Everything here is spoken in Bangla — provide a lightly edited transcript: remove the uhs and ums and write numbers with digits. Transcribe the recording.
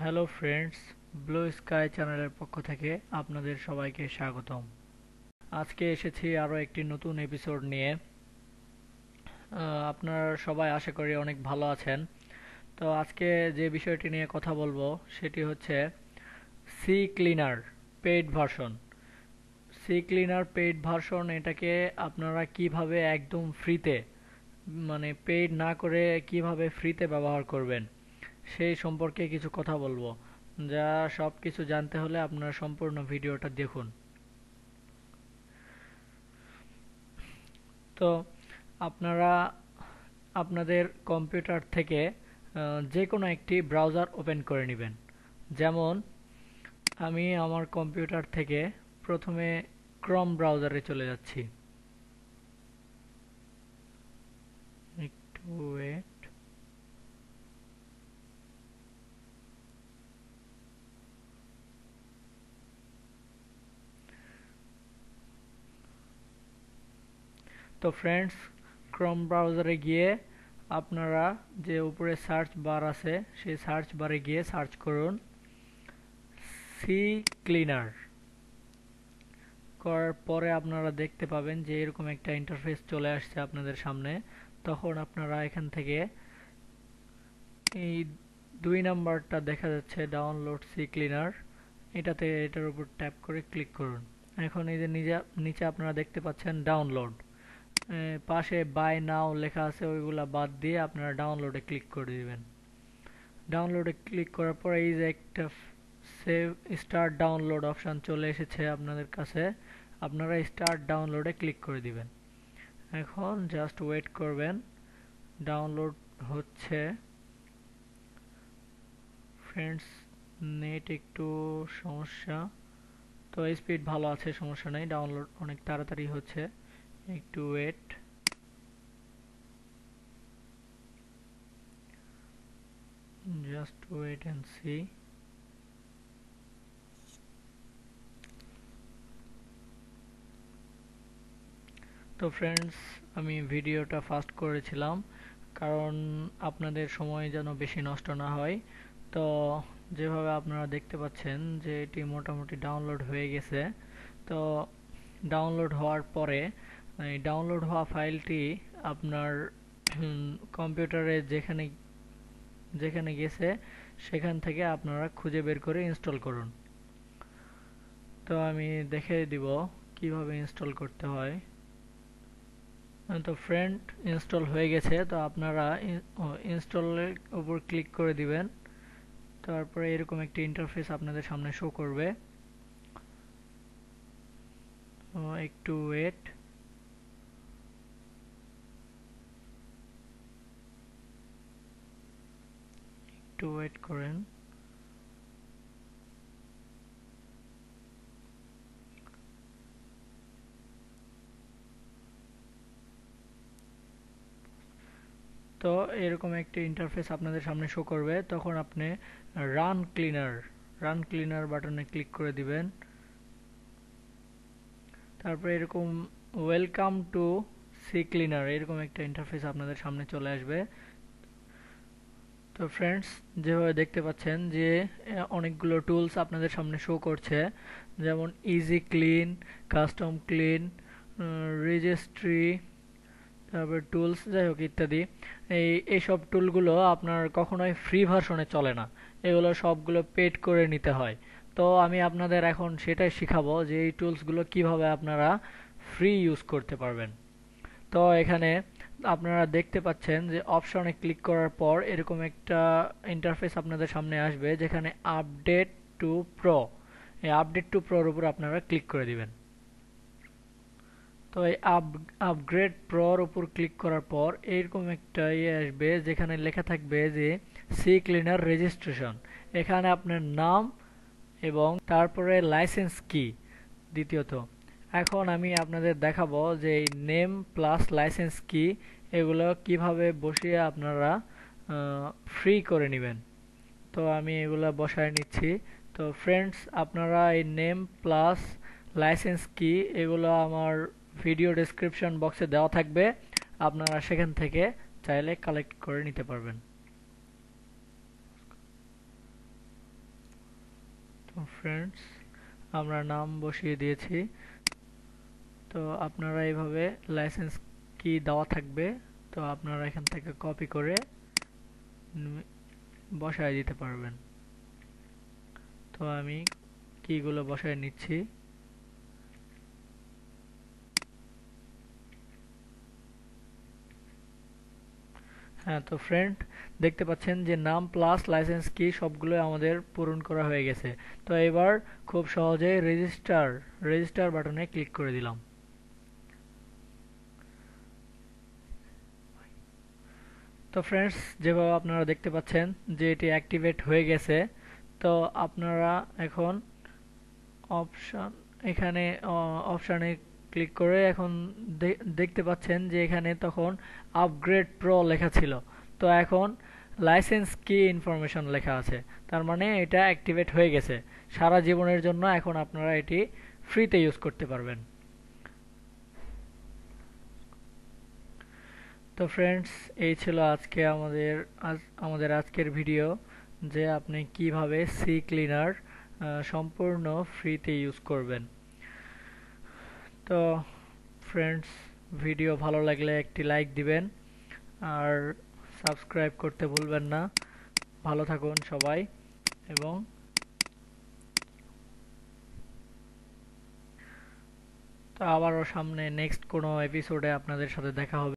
হ্যালো ফ্রেন্ডস, ব্লু স্কাই চ্যানেলের পক্ষ থেকে আপনাদের সবাইকে স্বাগতম। আজকে এসেছি আরও একটি নতুন এপিসোড নিয়ে। আপনারা সবাই আশা করি অনেক ভালো আছেন। তো আজকে যে বিষয়টি নিয়ে কথা বলবো সেটি হচ্ছে CCleaner paid version. CCleaner paid version এটাকে আপনারা কিভাবে একদম ফ্রিতে, মানে পেইড না করে কিভাবে ফ্রিতে ব্যবহার করবেন সেই সম্পর্কে কিছু কথা বলবো। যা সব কিছু জানতে হলে আপনারা সম্পূর্ণ ভিডিওটা দেখুন। তো আপনারা আপনাদের কম্পিউটার থেকে যে কোনো একটি ব্রাউজার ওপেন করে নেবেন। যেমন আমি আমার কম্পিউটার থেকে প্রথমে ক্রোম ব্রাউজারে চলে যাচ্ছি। একটু ওয়েট। তো ফ্রেন্ডস, ক্রোম ব্রাউজারে গিয়ে আপনারা যে উপরে সার্চ বার আছে সেই সার্চ বারে গিয়ে সার্চ করুন সি ক্লিনার। করার পরে আপনারা দেখতে পাবেন যে এরকম একটা ইন্টারফেস চলে আসছে আপনাদের সামনে। তখন আপনারা এখান থেকে এই 2 নাম্বারটা দেখা যাচ্ছে ডাউনলোড সি ক্লিনার, এটার উপর ট্যাপ করে ক্লিক করুন। এখন এই যে নিচে আপনারা দেখতে পাচ্ছেন ডাউনলোড, পাশে বাই নাও লেখা আছে, ওইগুলা বাদ দিয়ে আপনারা ডাউনলোডে ক্লিক করে দিবেন। ডাউনলোডে ক্লিক করার পর এই যে একটা সেভ স্টার্ট ডাউনলোড অপশন চলে এসেছে আপনাদের কাছে, আপনারা স্টার্ট ডাউনলোডে ক্লিক করে দিবেন। এখন জাস্ট ওয়েট করবেন, ডাউনলোড হচ্ছে। ফ্রেন্ডস, নেট একটু সমস্যা, তো স্পিড ভালো আছে, সমস্যা নেই, ডাউনলোড অনেক তাড়াতাড়ি হচ্ছে। একটু wait. Just wait and see. তো ফ্রেন্ডস, আমি ভিডিওটা ফাস্ট করেছিলাম কারণ আপনাদের সময় যেন বেশি নষ্ট না হয়। তো যেভাবে আপনারা দেখতে পাচ্ছেন যে এটি মোটামুটি ডাউনলোড হয়ে গেছে। তো ডাউনলোড হওয়ার পরে এই ডাউনলোড হওয়া ফাইলটি আপনার কম্পিউটারে যেখানে যেখানে গেছে সেখান থেকে আপনারা খুঁজে বের করে ইনস্টল করুন। তো আমি দেখে দিব কিভাবে ইনস্টল করতে হয়। তো ফ্রেন্ড, ইনস্টল হয়ে গেছে। তো আপনারা ইনস্টলের উপর ক্লিক করে দিবেন। তারপরে এরকম একটি ইন্টারফেস আপনাদের সামনে শো করবে। একটু ওয়েট। একটু ওয়েট করেন। তো এরকম একটি ইন্টারফেস আপনাদের সামনে শো করবে। তখন আপনি রান ক্লিনার রান ক্লিনার বাটনে ক্লিক করে দিবেন। তারপরে এরকম ওয়েলকাম টু সি ক্লিনার এরকম একটা ইন্টারফেস আপনাদের সামনে চলে আসবে। তো ফ্রেন্ডস, যেভাবে দেখতে পাচ্ছেন যে অনেকগুলো টুলস আপনাদের সামনে শো করছে, যেমন easy clean, custom clean, registry, তারপর টুলস, যাই হোক ইত্যাদি। এইসব টুলগুলো আপনার কখনোই ফ্রি ভার্সনে চলে না, এগুলো সবগুলো পেড করে নিতে হয়। তো আমি আপনাদের এখন সেটাই শিখাবো যে এই টুলসগুলো কিভাবে আপনারা ফ্রি ইউজ করতে পারবেন। তো এখানে আপনারা দেখতে পাচ্ছেন যে অপশনে ক্লিক করার পর এরকম একটা ইন্টারফেস আপনাদের সামনে আসবে, যেখানে আপডেট টু প্রো, এই আপডেট টু প্রোর উপর আপনারা ক্লিক করে দিবেন। তো এই আপগ্রেড প্রোর উপর ক্লিক করার পর এইরকম একটা ইয়ে আসবে, যেখানে লেখা থাকবে যে সি ক্লিনার রেজিস্ট্রেশন। এখানে আপনার নাম এবং তারপরে লাইসেন্স কি দ্বিতীয়ত। এখন আমি আপনাদের দেখাবো যে এই নেম প্লাস লাইসেন্স কি এগুলো কিভাবে বসিয়ে আপনারা ফ্রি করে নেবেন। তো আমি এগুলো বসায় নিচ্ছি। তো ফ্রেন্ডস, আপনারা এই নেম প্লাস লাইসেন্স কি এগুলো আমার ভিডিও ডেসক্রিপশন বক্সে দেওয়া থাকবে, আপনারা সেখান থেকে চাইলে কালেক্ট করে নিতে পারবেন। ফ্রেন্ডস আমরা নাম বসিয়ে দিয়েছি। তো আপনারা এইভাবে লাইসেন্স কি দেওয়া থাকবে, তো আপনারা এখান থেকে কপি করে বসায় দিতে পারবেন। তো আমি কিগুলো বসায় নিচ্ছি। হ্যাঁ, তো ফ্রেন্ড দেখতে পাচ্ছেন যে নাম প্লাস লাইসেন্স কি সবগুলো আমাদের পূরণ করা হয়ে গেছে। তো এবার খুব সহজে রেজিস্টার রেজিস্টার বাটনে ক্লিক করে দিলাম। তো ফ্রেন্ডস যেভাবে আপনারা দেখতে পাচ্ছেন যে এটি অ্যাক্টিভেট হয়ে গেছে। তো আপনারা এখন অপশন এখানে অপশানে ক্লিক করে এখন দেখতে পাচ্ছেন যে এখানে তখন আপগ্রেড প্রো লেখা ছিল, তো এখন লাইসেন্স কি ইনফরমেশন লেখা আছে, তার মানে এটা অ্যাক্টিভেট হয়ে গেছে। সারা জীবনের জন্য এখন আপনারা এটি ফ্রিতে ইউজ করতে পারবেন। তো ফ্রেন্ডস এই ছিল আজকে আমাদের আজকের ভিডিও, যে আপনি কিভাবে সি ক্লিনার সম্পূর্ণ ফ্রিতে ইউজ করবেন। তো ফ্রেন্ডস ভিডিও ভালো লাগলে একটি লাইক দিবেন আর সাবস্ক্রাইব করতে ভুলবেন না। ভালো থাকুন সবাই, এবং তো আবারও সামনে নেক্সট কোনো এপিসোডে আপনাদের সাথে দেখা হবে।